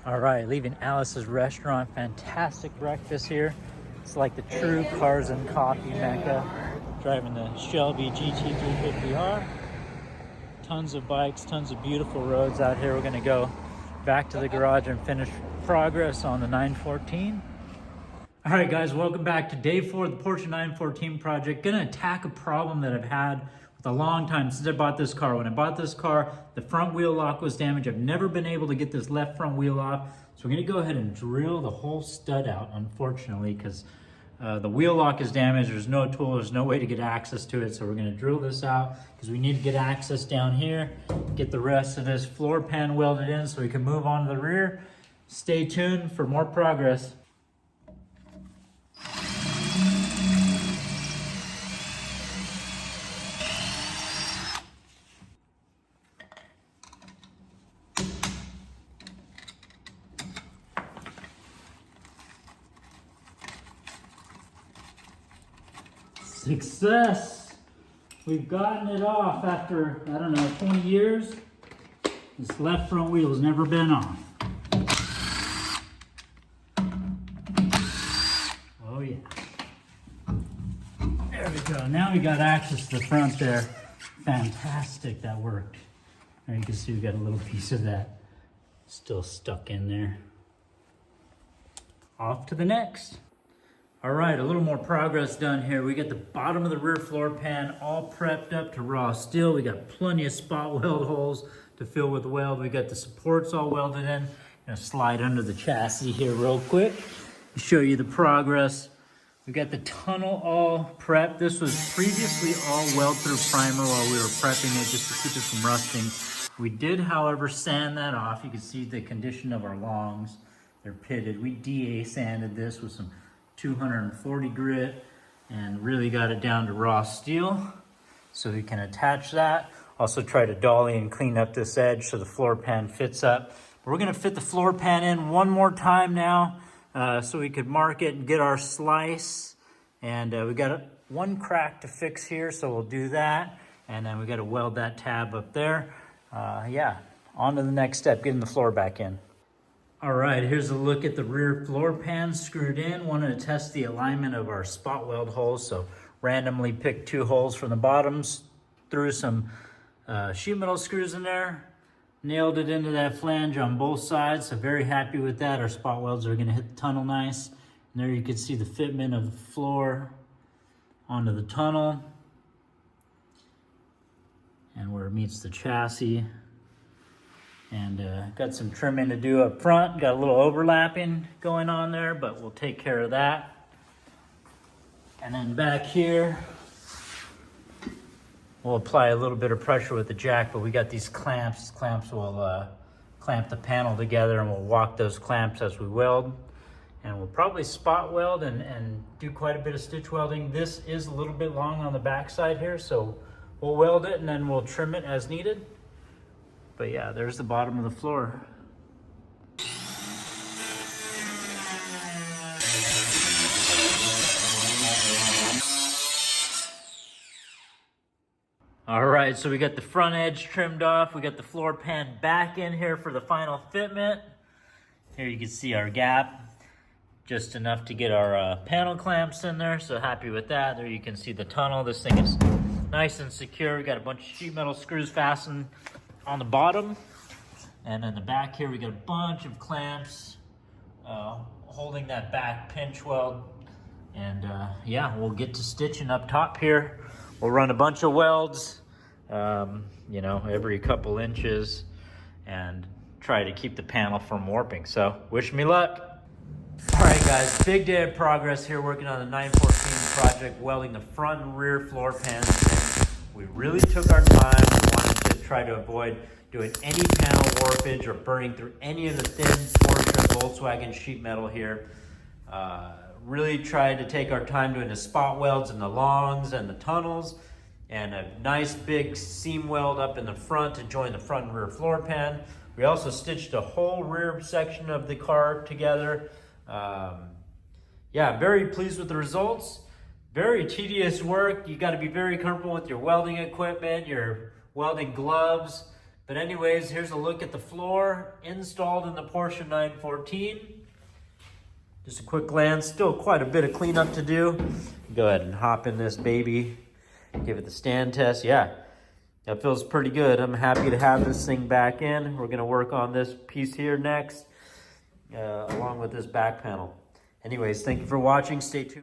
All right, leaving Alice's restaurant. Fantastic breakfast here. It's like the true cars and coffee mecca. Driving the Shelby GT350R. Tons of bikes, tons of beautiful roads out here. We're gonna go back to the garage and finish progress on the 914. All right, guys, welcome back to day 4 of the Porsche 914 project. Gonna attack a problem that I've had with a long time since I bought this car. When I bought this car, the front wheel lock was damaged. I've never been able to get this left front wheel off. So we're gonna go ahead and drill the whole stud out, unfortunately, because the wheel lock is damaged. There's no tool, there's no way to get access to it. So we're gonna drill this out because we need to get access down here, get the rest of this floor pan welded in so we can move on to the rear. Stay tuned for more progress. Success! We've gotten it off after, I don't know, 20 years. This left front wheel has never been on. Oh yeah. There we go. Now we got access to the front there. Fantastic, that worked. There you can see we got a little piece of that still stuck in there. Off to the next. All right, a little more progress done here. We got the bottom of the rear floor pan all prepped up to raw steel. We got plenty of spot weld holes to fill with weld. We got the supports all welded in. Gonna slide under the chassis here real quick to show you the progress. We got the tunnel all prepped. This was previously all weld through primer while we were prepping it just to keep it from rusting. We did, however, sand that off. You can see the condition of our longs. They're pitted. We DA sanded this with some 240 grit and really got it down to raw steel so we can attach that. Also try to dolly and clean up this edge so the floor pan fits up. We're gonna fit the floor pan in one more time now so we could mark it and get our slice. And we got one crack to fix here, so we'll do that. And then we got to weld that tab up there. Yeah, on to the next step, getting the floor back in. All right, here's a look at the rear floor pan screwed in. Wanted to test the alignment of our spot weld holes, so randomly picked 2 holes from the bottoms, threw some sheet metal screws in there, nailed it into that flange on both sides, so very happy with that. Our spot welds are gonna hit the tunnel nice. And there you can see the fitment of the floor onto the tunnel and where it meets the chassis. And got some trimming to do up front. Got a little overlapping going on there, but we'll take care of that. And then back here, we'll apply a little bit of pressure with the jack, but we got these clamps. These clamps will clamp the panel together, and we'll walk those clamps as we weld. And we'll probably spot weld and do quite a bit of stitch welding. This is a little bit long on the back side here, so we'll weld it and then we'll trim it as needed. But yeah, there's the bottom of the floor. All right, so we got the front edge trimmed off. We got the floor pan back in here for the final fitment. Here you can see our gap. Just enough to get our panel clamps in there, so happy with that. There you can see the tunnel. This thing is nice and secure. We got a bunch of sheet metal screws fastened on the bottom. And in the back here, we got a bunch of clamps holding that back pinch weld. And yeah, we'll get to stitching up top here. We'll run a bunch of welds, you know, every couple inches and try to keep the panel from warping. So wish me luck. All right, guys, big day of progress here working on the 914 project, welding the front and rear floor pans. We really took our time. We wanted to try to avoid doing any panel warpage or burning through any of the thin Porsche Volkswagen sheet metal here. Really tried to take our time doing the spot welds and the longs and the tunnels, and a nice big seam weld up in the front to join the front and rear floor pan. We also stitched a whole rear section of the car together. Yeah, very pleased with the results. Very tedious work. You got to be very comfortable with your welding equipment, your welding gloves, But anyways, here's a look at the floor installed in the Porsche 914. Just a quick glance, still quite a bit of cleanup to do. Go ahead and hop in this baby, give it the stand test. Yeah, that feels pretty good. I'm happy to have this thing back in. We're gonna work on this piece here next, along with this back panel. Anyways, thank you for watching. Stay tuned.